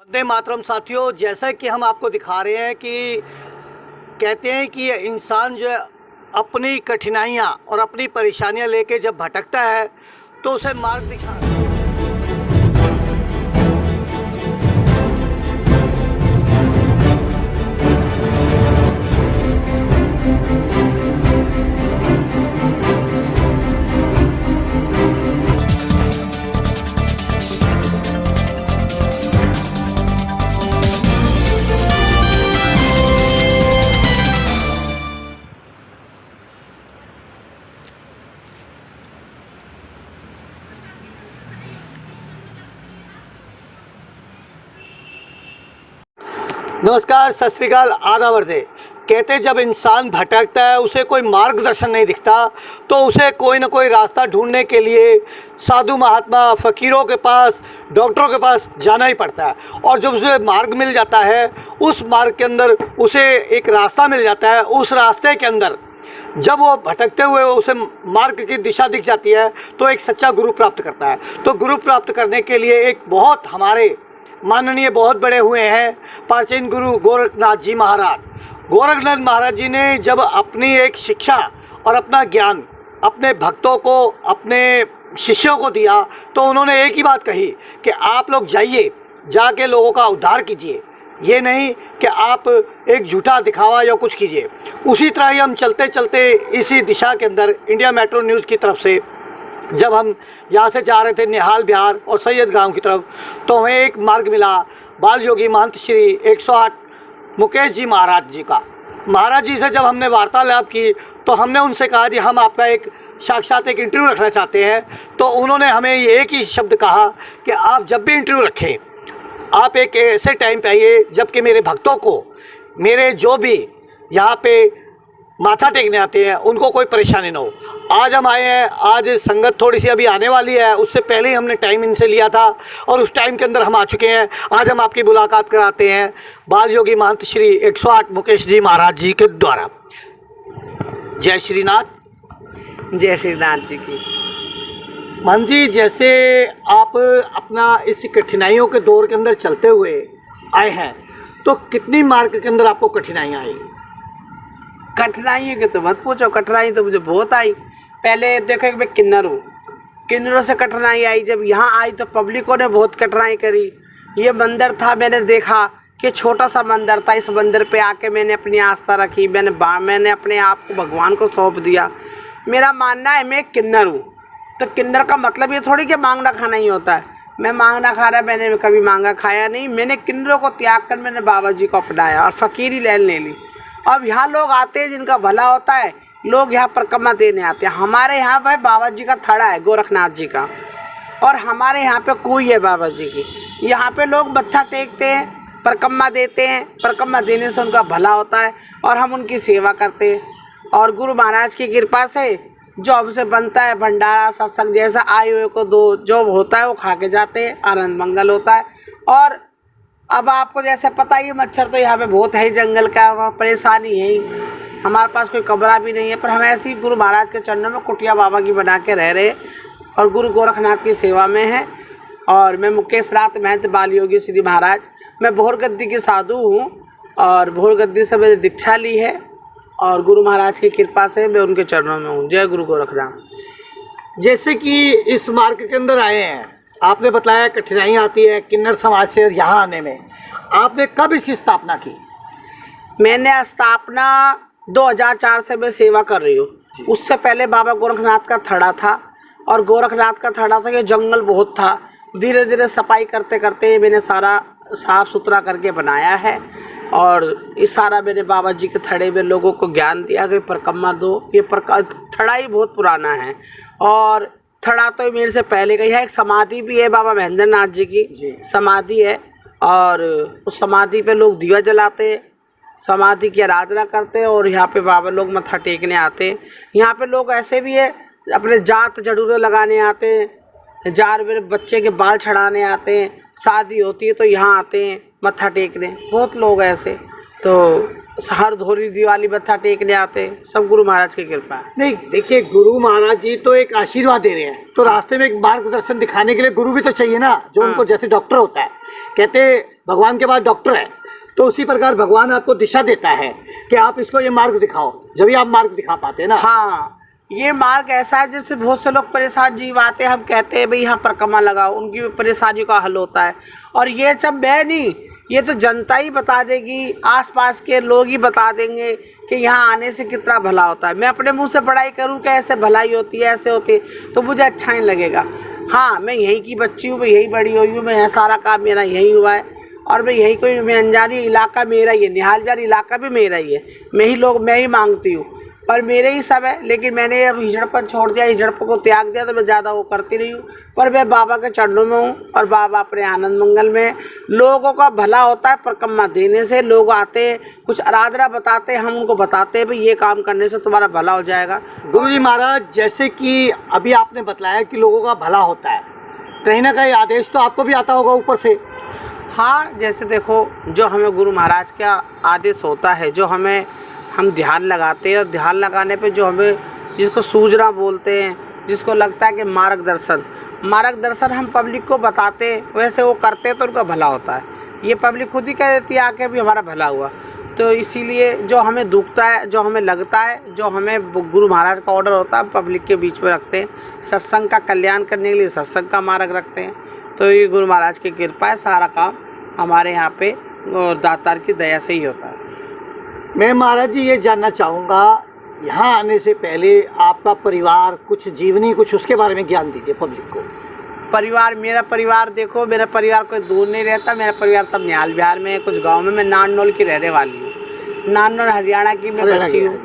वंदे मातरम साथियों, जैसा कि हम आपको दिखा रहे हैं कि कहते हैं कि ये इंसान जो है अपनी कठिनाइयाँ और अपनी परेशानियाँ लेके जब भटकता है तो उसे मार्ग दिखा। नमस्कार, सत श्री अकाल, आदाब अर्ज़। कहते जब इंसान भटकता है, उसे कोई मार्गदर्शन नहीं दिखता तो उसे कोई ना कोई रास्ता ढूंढने के लिए साधु महात्मा, फ़कीरों के पास, डॉक्टरों के पास जाना ही पड़ता है। और जब उसे मार्ग मिल जाता है, उस मार्ग के अंदर उसे एक रास्ता मिल जाता है। उस रास्ते के अंदर जब वो भटकते हुए उसे मार्ग की दिशा दिख जाती है तो एक सच्चा गुरु प्राप्त करता है। तो गुरु प्राप्त करने के लिए एक बहुत हमारे माननीय बहुत बड़े हुए हैं प्राचीन गुरु गोरखनाथ जी महाराज। गोरखनाथ महाराज जी ने जब अपनी एक शिक्षा और अपना ज्ञान अपने भक्तों को, अपने शिष्यों को दिया तो उन्होंने एक ही बात कही कि आप लोग जाइए, जाके लोगों का उद्धार कीजिए, ये नहीं कि आप एक झूठा दिखावा या कुछ कीजिए। उसी तरह ही हम चलते चलते इसी दिशा के अंदर इंडिया मेट्रो न्यूज़ की तरफ से जब हम यहाँ से जा रहे थे निहाल बिहार और सैयद गांव की तरफ, तो हमें एक मार्ग मिला बाल योगी महंत श्री 108 मुकेश जी महाराज जी का। महाराज जी से जब हमने वार्तालाप की तो हमने उनसे कहा जी हम आपका एक साक्षात एक इंटरव्यू रखना चाहते हैं। तो उन्होंने हमें ये एक ही शब्द कहा कि आप जब भी इंटरव्यू रखें, आप एक ऐसे टाइम पे आइए जबकि मेरे भक्तों को, मेरे जो भी यहाँ पे माथा टेकने आते हैं, उनको कोई परेशानी ना हो। आज हम आए हैं, आज संगत थोड़ी सी अभी आने वाली है, उससे पहले ही हमने टाइम इनसे लिया था और उस टाइम के अंदर हम आ चुके हैं। आज हम आपकी मुलाकात कराते हैं बाल योगी महंत श्री 108 मुकेश जी महाराज जी के द्वारा। जय श्रीनाथ। जय श्रीनाथ जी की। महंत जी, जैसे आप अपना इस कठिनाइयों के दौर के अंदर चलते हुए आए हैं, तो कितनी मार्ग के अंदर आपको कठिनाइयाँ आई? कठिनाइयों की तो मत पूछो, कठिनाई तो मुझे बहुत आई। पहले देखो कि मैं किन्नर हूँ, किन्नरों से कठिनाई आई। जब यहाँ आई तो पब्लिकों ने बहुत कठिनाई करी। ये मंदिर था, मैंने देखा कि छोटा सा मंदिर था। इस मंदिर पे आके मैंने अपनी आस्था रखी, मैंने अपने आप को भगवान को सौंप दिया। मेरा मानना है मैं किन्नर हूँ, तो किन्नर का मतलब ये थोड़ी कि मांगना खाना ही होता है। मैं मांगना खा रहा, मैंने कभी मांगा खाया नहीं। मैंने किन्नरों को त्याग कर मैंने बाबा जी को अपनाया और फ़कीरी लाइन ले ली। अब यहाँ लोग आते हैं जिनका भला होता है, लोग यहाँ परिक्रमा देने आते हैं। हमारे यहाँ भाई बाबा जी का थड़ा है गोरखनाथ जी का, और हमारे यहाँ पे कुई है बाबा जी की। यहाँ पे लोग मत्था टेकते हैं, परिक्रमा देते हैं, परिक्रमा देने से उनका भला होता है और हम उनकी सेवा करते हैं। और गुरु महाराज की कृपा से जो हमसे बनता है भंडारा सत्संग जैसा, आए हुए को दो जो होता है वो खा के जाते हैं, आनंद मंगल होता है। और अब आपको जैसे पता ही, मच्छर तो यहाँ पे बहुत है, जंगल का और परेशानी है ही। हमारे पास कोई कमरा भी नहीं है, पर हम ऐसे ही गुरु महाराज के चरणों में कुटिया बाबा की बना के रह रहे और गुरु गोरखनाथ की सेवा में है। और मैं मुकेश नाथ महंत बाल योगी श्री महाराज, मैं भोर गद्दी की साधु हूँ और भोर गद्दी से मैंने दीक्षा ली है और गुरु महाराज की कृपा से मैं उनके चरणों में हूँ। जय गुरु गोरखनाथ। जैसे कि इस मार्ग के अंदर आए हैं, आपने बताया कठिनाई आती है किन्नर समाज से यहाँ आने में, आपने कब इसकी स्थापना की? मैंने स्थापना 2004 से मैं सेवा कर रही हूँ। उससे पहले बाबा गोरखनाथ का थड़ा था, और गोरखनाथ का थड़ा था कि जंगल बहुत था। धीरे धीरे सफाई करते करते मैंने सारा साफ़ सुथरा करके बनाया है। और इस सारा मेरे बाबा जी के थड़े में लोगों को ज्ञान दिया कि परिक्रमा दो। ये थड़ा ही बहुत पुराना है, और थड़ा तो मेरे से पहले का ही है। एक समाधि भी है बाबा महेंद्र नाथ जी की समाधि है, और उस समाधि पे लोग दिया जलाते हैं, समाधि की आराधना करते हैं, और यहाँ पे बाबा लोग मत्था टेकने आते हैं। यहाँ पे लोग ऐसे भी है अपने जात जड़ूरे लगाने आते हैं, जार मेरे बच्चे के बाल छड़ाने आते हैं, शादी होती है तो यहाँ आते हैं मत्था टेकने, बहुत लोग ऐसे। तो हर धोरी दिवाली मत्था टेकने आते, सब गुरु महाराज की कृपा है। नहीं देखिए, गुरु महाराज जी तो एक आशीर्वाद दे रहे हैं, तो रास्ते में एक मार्गदर्शन दिखाने के लिए गुरु भी तो चाहिए ना, जो उनको जैसे डॉक्टर होता है, कहते भगवान के बाद डॉक्टर है, तो उसी प्रकार भगवान आपको दिशा देता है कि आप इसको ये मार्ग दिखाओ, जब भी आप मार्ग दिखा पाते हैं ना। हाँ, ये मार्ग ऐसा है जैसे बहुत से लोग परेशान जीव आते हैं, हम कहते हैं भाई यहाँ परिक्रमा लगाओ, उनकी परेशानी का हल होता है। और ये सब मैं नहीं, ये तो जनता ही बता देगी, आसपास के लोग ही बता देंगे कि यहाँ आने से कितना भला होता है। मैं अपने मुंह से पढ़ाई करूँ कि ऐसे भलाई होती है, ऐसे होती है, तो मुझे अच्छा नहीं लगेगा। हाँ, मैं यहीं की बच्ची हूँ, मैं यहीं बड़ी हुई हूँ, मैं यहाँ सारा काम मेरा यहीं हुआ है, और मैं यही कोई, मैं अनजानी इलाका मेरा ही है, निहाल बिहार इलाका भी मेरा ही है, मैं ही मांगती हूँ, पर मेरे ही सब है। लेकिन मैंने अब हिजड़पन छोड़ दिया, हिजड़पन को त्याग दिया, तो मैं ज़्यादा वो करती नहीं हूँ। पर मैं बाबा के चरणों में हूँ, और बाबा अपने आनंद मंगल में। लोगों का भला होता है परिक्रमा देने से, लोग आते कुछ आराधना बताते, हम उनको बताते हैं भाई ये काम करने से तुम्हारा भला हो जाएगा। गुरु जी महाराज, जैसे कि अभी आपने बताया कि लोगों का भला होता है, कहीं ना कहीं आदेश तो आपको भी आता होगा ऊपर से। हाँ, जैसे देखो, जो हमें गुरु महाराज का आदेश होता है, जो हम ध्यान लगाते हैं, और ध्यान लगाने पे जो हमें, जिसको सूझना बोलते हैं, जिसको लगता है कि मार्गदर्शन हम पब्लिक को बताते, वैसे वो करते तो उनका भला होता है। ये पब्लिक खुद ही कह देती है आके भी हमारा भला हुआ। तो इसीलिए जो हमें दुखता है, जो हमें लगता है, जो हमें गुरु महाराज का ऑर्डर होता है, हम पब्लिक के बीच में रखते हैं। सत्संग का कल्याण करने के लिए सत्संग का मार्ग रखते हैं। तो ये गुरु महाराज की कृपा है, सारा काम हमारे यहाँ पे और दातार की दया से ही होता है। मैं महाराज जी ये जानना चाहूँगा, यहाँ आने से पहले आपका परिवार, कुछ जीवनी, कुछ उसके बारे में ज्ञान दीजिए पब्लिक को। मेरा परिवार देखो, मेरा परिवार कोई दूर नहीं रहता, मेरा परिवार सब निहाल बिहार में है, कुछ गांव में। मैं नाननौल की रहने वाली हूँ, नाननौल हरियाणा की मैं बच्ची हूँ,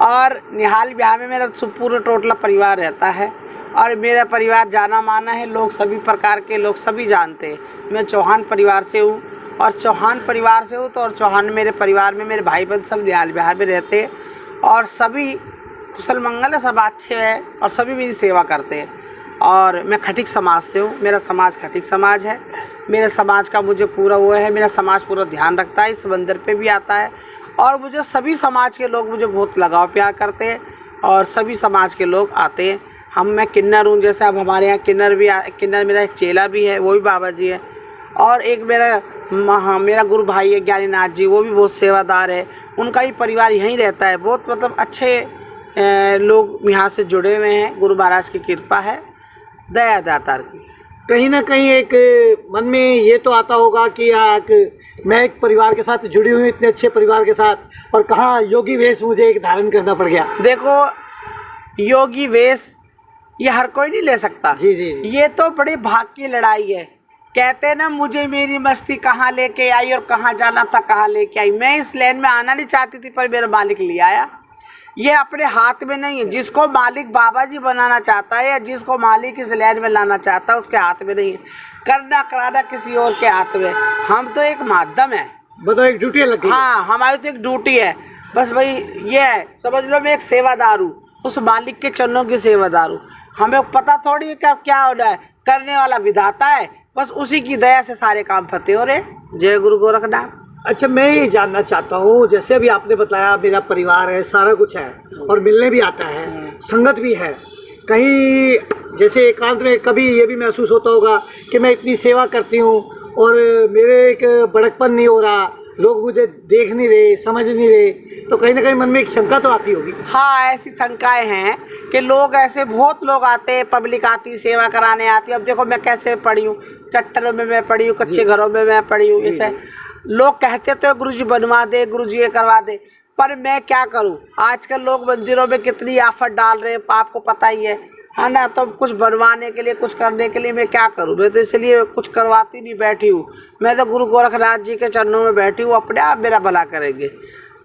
और निहाल बिहार में मेरा पूरा टोटला परिवार रहता है। और मेरा परिवार जाना माना है, लोग सभी प्रकार के लोग सभी जानते हैं। मैं चौहान परिवार से हूँ, और चौहान परिवार से हूँ, तो और चौहान मेरे परिवार में मेरे भाई बहन सब निहाल बिहार में रहते हैं, और सभी कुशल मंगल है, सब अच्छे हैं, और सभी मेरी सेवा करते हैं। और मैं खटिक समाज से हूँ, मेरा समाज खटिक समाज है। मेरे समाज का मुझे पूरा वो है, मेरा समाज पूरा ध्यान रखता है, इस मंदिर पे भी आता है, और मुझे सभी समाज के लोग मुझे बहुत लगाव प्यार करते हैं, और सभी समाज के लोग आते हैं। मैं किन्नर हूँ, जैसे अब हमारे यहाँ किन्नर मेरा एक चेला भी है, वो भी बाबा जी है, और एक मेरा गुरु भाई है ज्ञानीनाथ जी, वो भी बहुत सेवादार है, उनका ही परिवार यहीं रहता है। बहुत मतलब अच्छे लोग यहाँ से जुड़े हुए हैं, गुरु महाराज की कृपा है, दया दातार की। कहीं ना कहीं एक मन में ये तो आता होगा कि मैं एक परिवार के साथ जुड़ी हुई, इतने अच्छे परिवार के साथ, और कहाँ योगी वेश मुझे एक धारण करना पड़ गया। देखो, योगी वेश ये हर कोई नहीं ले सकता। जी जी, ये तो बड़े भाग की लड़ाई है। कहते ना, मुझे मेरी मस्ती कहाँ लेके आई, और कहाँ जाना था कहाँ लेके आई। मैं इस लाइन में आना नहीं चाहती थी, पर मेरा मालिक ले आया। ये अपने हाथ में नहीं है। जिसको मालिक बाबा जी बनाना चाहता है, या जिसको मालिक इस लाइन में लाना चाहता है, उसके हाथ में नहीं है। करना कराना किसी और के हाथ में। हम तो एक माध्यम है, मतलब एक ड्यूटी लगी। हाँ, हमारी तो एक ड्यूटी है बस भाई। ये है, समझ लो मैं एक सेवादार हूँ, उस मालिक के चरणों की सेवादार हूँ। हमें पता थोड़ी है कि क्या होना है, करने वाला विधाता है, बस उसी की दया से सारे काम फतेह हो रहे। जय गुरु गोरखनाथ। अच्छा, मैं ये जानना चाहता हूँ, जैसे अभी आपने बताया मेरा परिवार है, सारा कुछ है, और मिलने भी आता है, संगत भी है, कहीं जैसे एकांत में कभी ये भी महसूस होता होगा कि मैं इतनी सेवा करती हूँ और मेरे एक बड़कपन नहीं हो रहा, लोग मुझे देख नहीं रहे, समझ नहीं रहे, तो कहीं ना कहीं मन में एक शंका तो आती होगी। हाँ, ऐसी शंकाएं हैं कि लोग ऐसे बहुत लोग आते हैं, पब्लिक आती, सेवा कराने आती है। अब देखो मैं कैसे पढ़ी हूँ, चट्टरों में मैं पढ़ी हूँ, कच्चे घरों में मैं पढ़ी हूँ। जैसे लोग कहते तो गुरु जी बनवा दे, गुरु जी ये करवा दे, पर मैं क्या करूँ। आजकल लोग मंदिरों में कितनी आफत डाल रहे हैं, आपको पता ही है ना। तो कुछ बनवाने के लिए, कुछ करने के लिए मैं क्या करूँ। मैं तो इसलिए कुछ करवाती नहीं बैठी हूँ। मैं तो गुरु गोरखनाथ जी के चरणों में बैठी हूँ, अपने आप मेरा भला करेंगे।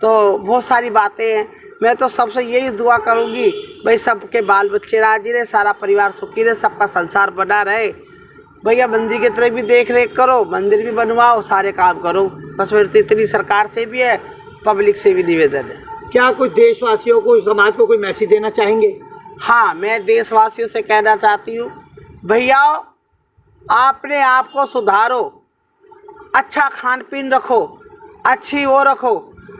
तो बहुत सारी बातें हैं। मैं तो सबसे यही दुआ करूँगी, भाई सबके बाल बच्चे राजी रहे, सारा परिवार सुखी रहे, सबका संसार बना रहे। भैया मंदिर की तरफ भी देख रेख करो, मंदिर भी बनवाओ, सारे काम करो। बस मेरी तो इतनी सरकार से भी है, पब्लिक से भी निवेदन है। क्या कुछ देशवासियों को, समाज को कोई मैसेज देना चाहेंगे? हाँ, मैं देशवासियों से कहना चाहती हूँ, भैया अपने आप को सुधारो, अच्छा खान पीन रखो, अच्छी वो रखो,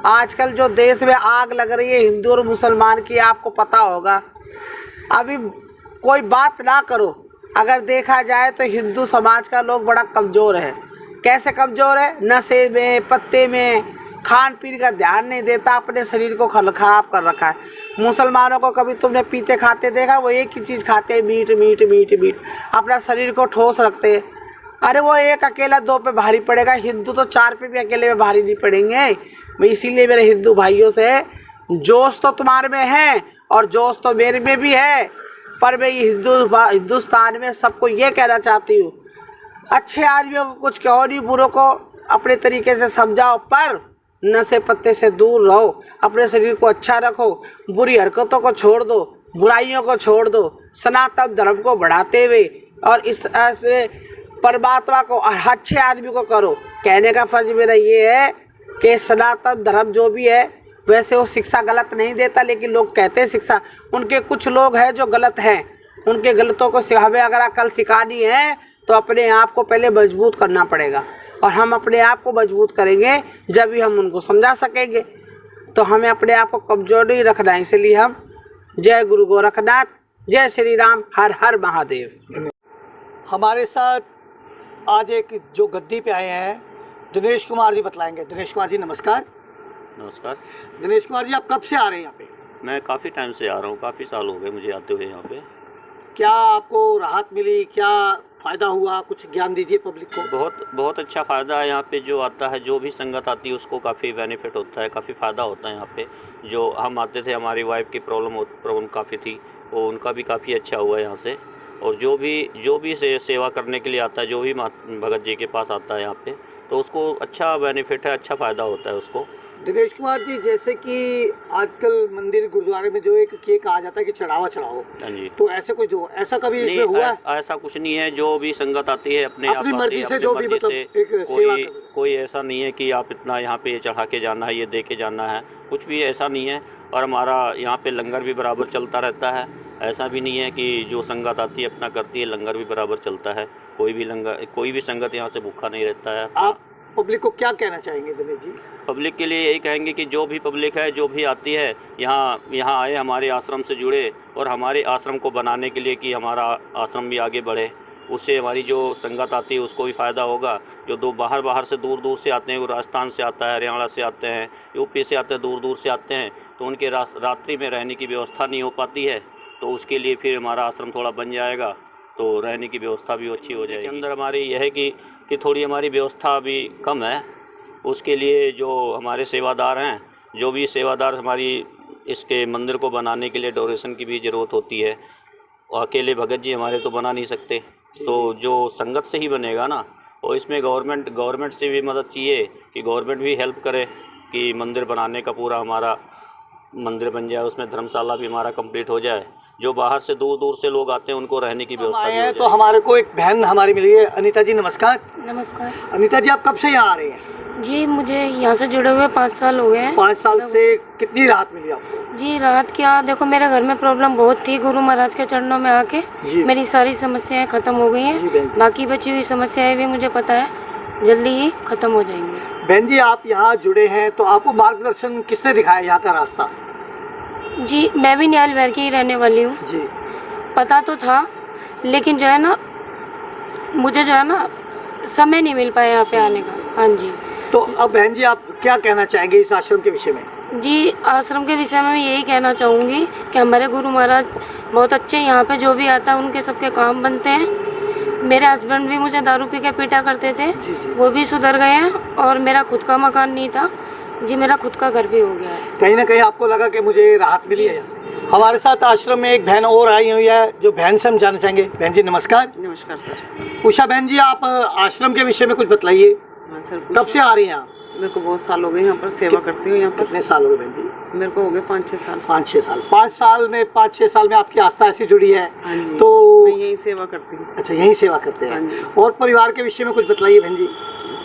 आजकल जो देश में आग लग रही है हिंदू और मुसलमान की, आपको पता होगा। अभी कोई बात ना करो, अगर देखा जाए तो हिंदू समाज का लोग बड़ा कमज़ोर है। कैसे कमज़ोर है? नशे में, पत्ते में, खान पीन का ध्यान नहीं देता, अपने शरीर को खराब कर रखा है। मुसलमानों को कभी तुमने पीते खाते देखा? वो एक ही चीज़ खाते हैं, मीट मीट मीट मीट, अपना शरीर को ठोस रखते हैं। अरे वो एक अकेला 2 पे भारी पड़ेगा, हिंदू तो 4 पे भी अकेले में भारी नहीं पड़ेंगे। मैं इसीलिए मेरे हिंदू भाइयों से, जोश तो तुम्हारे में है और जोश तो मेरे में भी है, पर मैं ये हिंदुस्तान में सबको ये कहना चाहती हूँ, अच्छे आदमियों को कुछ कहो नहीं, बुरों को अपने तरीके से समझाओ, पर नशे पत्ते से दूर रहो, अपने शरीर को अच्छा रखो, बुरी हरकतों को छोड़ दो, बुराइयों को छोड़ दो, सनातन धर्म को बढ़ाते हुए और इस परमात्मा को और अच्छे आदमी को करो। कहने का फर्ज मेरा ये है कि सनातन धर्म जो भी है, वैसे वो शिक्षा गलत नहीं देता, लेकिन लोग कहते हैं शिक्षा, उनके कुछ लोग हैं जो गलत हैं, उनके गलतों को हमें अगर अकल सिखानी है तो अपने आप को पहले मजबूत करना पड़ेगा, और हम अपने आप को मजबूत करेंगे जब भी हम उनको समझा सकेंगे। तो हमें अपने आप को कमज़ोर नहीं रखना है, इसलिए हम जय गुरु गोरखनाथ, जय श्री राम, हर हर महादेव। हमारे साथ आज एक जो गद्दी पे आए हैं दिनेश कुमार जी बतलाएंगे। दिनेश कुमार जी नमस्कार। नमस्कार। दिनेश कुमार जी, आप कब से आ रहे हैं यहाँ पे? मैं काफ़ी टाइम से आ रहा हूँ, काफ़ी साल हो गए मुझे आते हुए यहाँ पे। क्या आपको राहत मिली, क्या फ़ायदा हुआ, कुछ ज्ञान दीजिए पब्लिक को। बहुत अच्छा फ़ायदा है यहाँ पे। जो आता है, जो भी संगत आती है उसको काफ़ी बेनिफिट होता है, काफ़ी फ़ायदा होता है यहाँ पे। जो हम आते थे, हमारी वाइफ की प्रॉब्लम काफ़ी थी, वो उनका भी काफ़ी अच्छा हुआ है यहाँ से। और जो भी सेवा करने के लिए आता है, जो भी भगत जी के पास आता है यहाँ पे, तो उसको अच्छा बेनिफिट है, अच्छा फ़ायदा होता है उसको। दिनेश कुमार जी, जैसे कि आजकल मंदिर गुरुद्वारे में जो एक ये कहा जाता है कि चढ़ावा चढ़ाओ, हाँ जी, तो ऐसे कोई जो ऐसा कभी नहीं, इसमें हुआ है? ऐसा कुछ नहीं है। जो भी संगत आती है अपनी मर्जी से, जो भी मतलब एक सेवा कोई ऐसा नहीं है कि आप इतना यहाँ पे ये चढ़ा के जाना है, ये दे के जाना है, कुछ भी ऐसा नहीं है। और हमारा यहाँ पे लंगर भी बराबर चलता रहता है। ऐसा भी नहीं है कि जो संगत आती है अपना करती है, लंगर भी बराबर चलता है। कोई भी संगत यहाँ से भूखा नहीं रहता है। आप पब्लिक को क्या कहना चाहेंगे दिनेश जी? पब्लिक के लिए यही कहेंगे कि जो भी पब्लिक है, जो भी आती है यहाँ आए, हमारे आश्रम से जुड़े, और हमारे आश्रम को बनाने के लिए कि हमारा आश्रम भी आगे बढ़े। उससे हमारी जो संगत आती है उसको भी फ़ायदा होगा। जो बाहर से दूर से आते हैं, वो राजस्थान से आता है, हरियाणा से आते हैं, यूपी से आते हैं, दूर से आते हैं, तो उनके रात्रि में रहने की व्यवस्था नहीं हो पाती है। तो उसके लिए फिर हमारा आश्रम थोड़ा बन जाएगा, तो रहने की व्यवस्था भी अच्छी हो जाएगी। अंदर हमारी यह है कि थोड़ी हमारी व्यवस्था अभी कम है। उसके लिए जो हमारे सेवादार हैं, जो भी सेवादार हमारी इसके मंदिर को बनाने के लिए डोनेशन की भी ज़रूरत होती है। और अकेले भगत जी हमारे तो बना नहीं सकते, तो जो संगत से ही बनेगा ना। और इसमें गवर्नमेंट से भी मदद चाहिए कि गवर्नमेंट भी हेल्प करे कि मंदिर बनाने का पूरा हमारा मंदिर बन जाए, उसमें धर्मशाला भी हमारा कंप्लीट हो जाए। जो बाहर से दूर से लोग आते हैं उनको रहने की व्यवस्था भी हो जाए। तो हमारे को एक बहन हमारी मिली है, अनीता जी नमस्कार। नमस्कार। अनीता जी, आप कब से यहाँ आ रही हैं? जी, मुझे यहाँ से जुड़े हुए 5 साल हो गए हैं। 5 साल से कितनी राहत मिली आपको? जी, राहत क्या, देखो मेरे घर में प्रॉब्लम बहुत थी। गुरु महाराज के चरणों में आके मेरी सारी समस्याएं खत्म हो गई हैं। बाकी बची हुई समस्याएं भी मुझे पता है जल्दी ही खत्म हो जाएंगी। बहन जी, आप यहाँ जुड़े हैं तो आपको मार्गदर्शन किसने दिखाया यहाँ का रास्ता? जी, मैं भी न्याल विहार की ही रहने वाली हूँ जी। पता तो था, लेकिन जो है ना, मुझे जो है ना समय नहीं मिल पाया यहाँ पे आने का। हाँ जी। तो अब बहन जी, आप क्या कहना चाहेंगे इस आश्रम के विषय में? जी, आश्रम के विषय में मैं यही कहना चाहूँगी कि हमारे गुरु महाराज बहुत अच्छे हैं। यहाँ पे जो भी आता है उनके सबके काम बनते हैं। मेरे हस्बैंड भी मुझे दारू पी के पीटा करते थे, वो भी सुधर गए हैं। और मेरा खुद का मकान नहीं था जी, मेरा खुद का घर भी हो गया है। कहीं ना कहीं आपको लगा कि मुझे राहत मिली है? हमारे साथ आश्रम में एक बहन और आई हुई है, जो बहन से हम जानना चाहेंगे। बहन जी नमस्कार। नमस्कार सर। उषा बहन जी, आप आश्रम के विषय में कुछ बतलाइए। हाँ सर। कब से आ रही हैं आप? मेरे को बहुत साल हो गए यहाँ पर सेवा करती हूँ। यहाँ पर कितने साल हो गए बहन जी? मेरे को हो गए 5-6 साल। 5-6 साल। 5 साल में आपकी आस्था ऐसी जुड़ी है? हाँ जी। तो मैं यही सेवा करती हूँ। अच्छा, यही सेवा करते हाँ हैं। जी। और परिवार के विषय में कुछ बतलाइए बहन जी।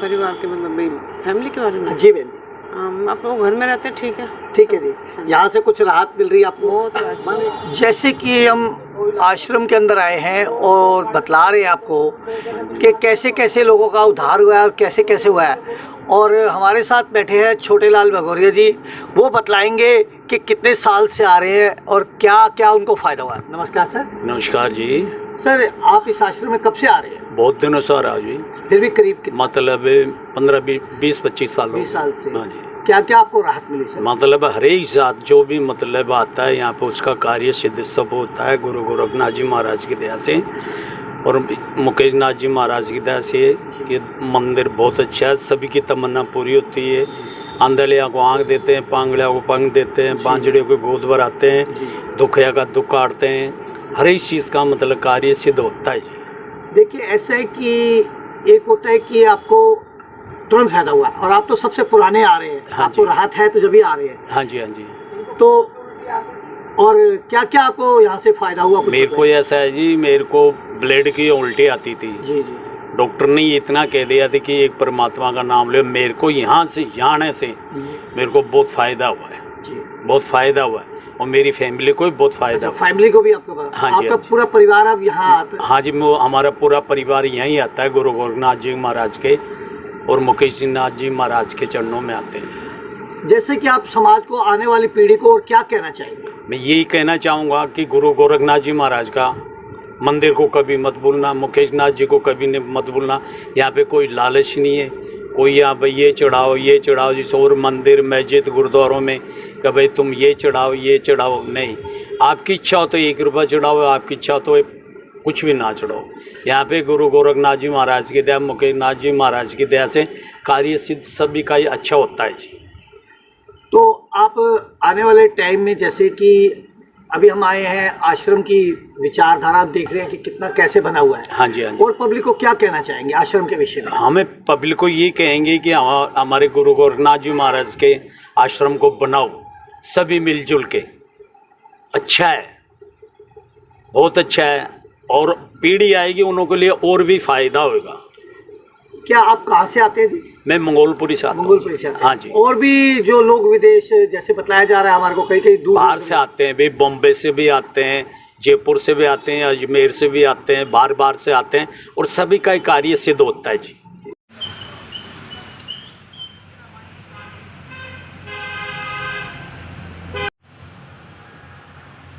परिवार के मतलब फैमिली के बारे में? जी बहन जी। आप लोग घर में रहते हैं? ठीक है। ठीक है जी। यहाँ से कुछ राहत मिल रही है आपको? बहुत। जैसे कि हम आश्रम के अंदर आए हैं और बतला रहे हैं आपको कि कैसे कैसे लोगों का उद्धार हुआ है और कैसे कैसे हुआ है। और हमारे साथ बैठे हैं छोटेलाल भगोरिया जी। वो बतलाएंगे कि कितने साल से आ रहे हैं और क्या क्या उनको फ़ायदा हुआ है। नमस्कार सर। नमस्कार जी। सर आप इस आश्रम में कब से आ रहे हैं? बहुत दिनों से आ रहा जी, फिर भी करीब मतलब 15-20-25 साल 20 साल से। हाँ जी। क्या क्या आपको राहत मिली सर? मतलब हर एक जात जो भी मतलब आता है यहाँ पे उसका कार्य सिद्ध सब होता है गुरु गोरखनाथ जी महाराज की दया से और मुकेश नाथ जी महाराज की दया से। ये मंदिर बहुत अच्छा है, सभी की तमन्ना पूरी होती है। आंधलिया को आँख देते हैं, पांगड़िया को पंख देते हैं, बांझड़ियों को गोद भराते हैं, दुखिया का दुख काटते हैं, हर एक चीज़ का मतलब कार्य सिद्ध होता है जी। देखिए ऐसा है कि एक होता है कि आपको तुरंत फायदा हुआ और आप तो सबसे पुराने आ रहे हैं। हाँ आपको जी। राहत है तो जब भी आ रहे हैं। हाँ जी, हाँ जी। तो और क्या क्या आपको यहाँ से फायदा हुआ? कुछ मेरे को बताइए। ऐसा है जी, मेरे को ब्लड की उल्टी आती थी। जी जी। डॉक्टर ने इतना कह दिया था कि एक परमात्मा का नाम ले। मेरे को यहाँ से यहाँ आने से मेरे को बहुत फ़ायदा हुआ है जी। बहुत फ़ायदा हुआ है और मेरी फैमिली को भी बहुत फ़ायदा हुआ है। फैमिली को भी आपको हाँ जी, आपका हाँ जी। पूरा परिवार अब यहाँ आता है? हाँ जी, हमारा पूरा परिवार यहीं आता है गुरु गोरखनाथ जी महाराज के और मुकेश जी नाथ जी महाराज के चरणों में आते हैं। जैसे कि आप समाज को, आने वाली पीढ़ी को और क्या कहना चाहेंगे? मैं यही कहना चाहूँगा कि गुरु गोरखनाथ जी महाराज का मंदिर को कभी मत भूलना, मुकेश नाथ जी को कभी मत भूलना। यहाँ पे कोई लालच नहीं है, कोई यहाँ पे ये चढ़ाओ जिस और मंदिर मस्जिद गुरुद्वारों में कि भाई तुम ये चढ़ाओ नहीं। आपकी इच्छा हो तो 1 रुपया चढ़ाओ, आपकी इच्छा हो तो कुछ भी ना चढ़ाओ। यहाँ पे गुरु गोरखनाथ जी महाराज की दया, मुकेश नाथ जी महाराज की दया से कार्य सिद्ध सभी का ही अच्छा होता है जी। तो आप आने वाले टाइम में, जैसे कि अभी हम आए हैं, आश्रम की विचारधारा आप देख रहे हैं कि कितना कैसे बना हुआ है। हाँ जी, हाँ जी। और पब्लिक को क्या कहना चाहेंगे आश्रम के विषय में? हमें पब्लिक को ये कहेंगे कि हमारे गुरु गोरखनाथ जी महाराज के आश्रम को बनाओ सभी मिलजुल के। अच्छा है, बहुत अच्छा है और पीढ़ी आएगी उन्हों के लिए और भी फायदा होगा। क्या आप कहाँ से आते हैं जी? मैं मंगोलपुरी से आता हूँ। मंगोलपुरी से आते हैं। हाँ जी। और भी जो लोग विदेश, जैसे बताया जा रहा है हमारे को, कई कई दूर बाहर से आते हैं भाई, बॉम्बे से भी आते हैं, जयपुर से भी आते हैं, अजमेर से भी आते हैं, बार बार से आते हैं और सभी का ही कार्य सिद्ध होता है जी।